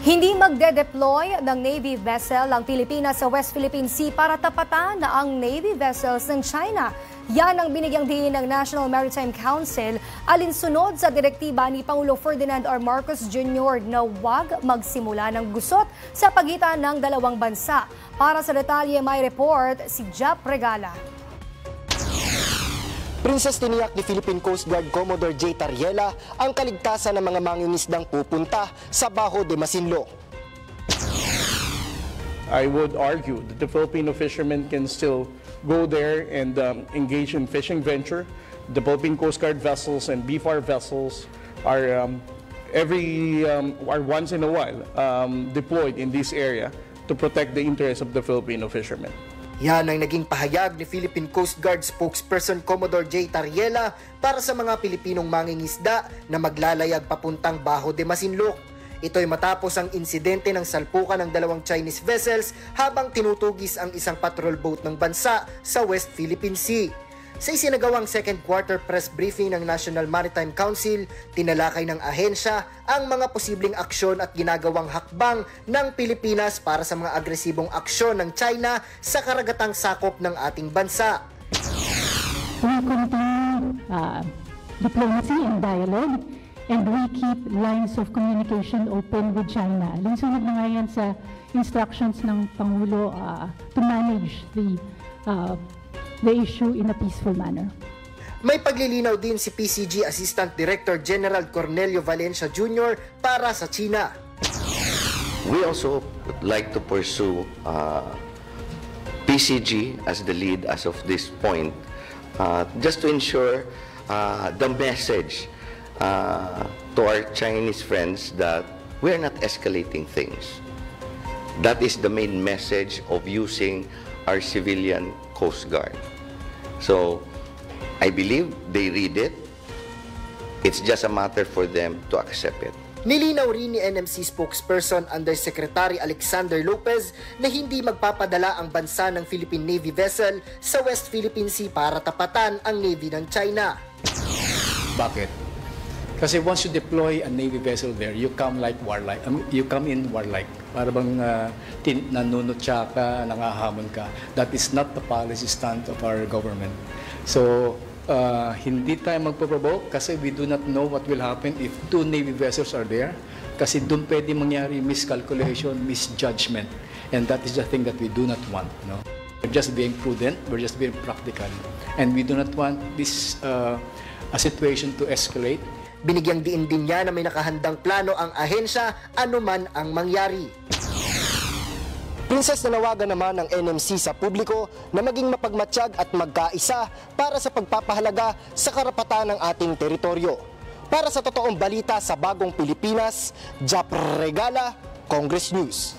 Hindi magde-deploy ng Navy vessel ang Pilipinas sa West Philippine Sea para tapatan na ang Navy vessels ng China. Yan ang binigyang diin ng National Maritime Council alinsunod sa direktiba ni Pangulo Ferdinand R. Marcos Jr. na huwag magsimula ng gusot sa pagitan ng dalawang bansa. Para sa detalye may report si Jap Regala. Princess tiniyak ni Philippine Coast Guard Commodore J. Tariela ang kaligtasan ng mga mangingisdang pupunta sa Bajo de Masinloc. I would argue that the Filipino fishermen can still go there and engage in fishing venture. The Philippine Coast Guard vessels and BFAR vessels are once in a while deployed in this area to protect the interests of the Filipino fishermen. Yan ang naging pahayag ni Philippine Coast Guard spokesperson Commodore J. Tariela para sa mga Pilipinong mangingisda na maglalayag papuntang Bajo de Masinloc. Ito'y matapos ang insidente ng salpukan ng dalawang Chinese vessels habang tinutugis ang isang patrol boat ng bansa sa West Philippine Sea. Sa isinagawang second quarter press briefing ng National Maritime Council, tinalakay ng ahensya ang mga posibleng aksyon at ginagawang hakbang ng Pilipinas para sa mga agresibong aksyon ng China sa karagatang sakop ng ating bansa. We continue diplomacy and dialogue, and we keep lines of communication open with China. Linsunod na nga yan sa instructions ng Pangulo to manage the issue in a peaceful manner. May paglilinaw din si PCG Assistant Director General Cornelio Valencia Jr. para sa China. We also would like to pursue PCG as the lead as of this point, just to ensure the message to our Chinese friends that we're not escalating things. That is the main message of using our civilian Coast Guard. So, I believe they read it. It's just a matter for them to accept it. Nilinaw rin ni NMC spokesperson Undersecretary Alexander Lopez na hindi magpapadala ang bansa ng Philippine Navy vessel sa West Philippine Sea para tapatan ang Navy ng China. Bakit? Kasi once you deploy a Navy vessel there, you come like warlike. You come in warlike. Para bang nanunutya ka, nangahamon ka. That is not the policy stand of our government. So, hindi tayo magpo-provoke kasi we do not know what will happen if two Navy vessels are there. Kasi doon pwede mangyari miscalculation, misjudgment. And that is the thing that we do not want. No? We're just being prudent, we're just being practical. And we do not want this a situation to escalate. Binigyang diin din niya na may nakahandang plano ang ahensya anuman ang mangyari. Princess, nanawagan naman ng NMC sa publiko na maging mapagmatsyag at magkaisa para sa pagpapahalaga sa karapatan ng ating teritoryo. Para sa totoong balita sa Bagong Pilipinas, Jap Regala, Congress News.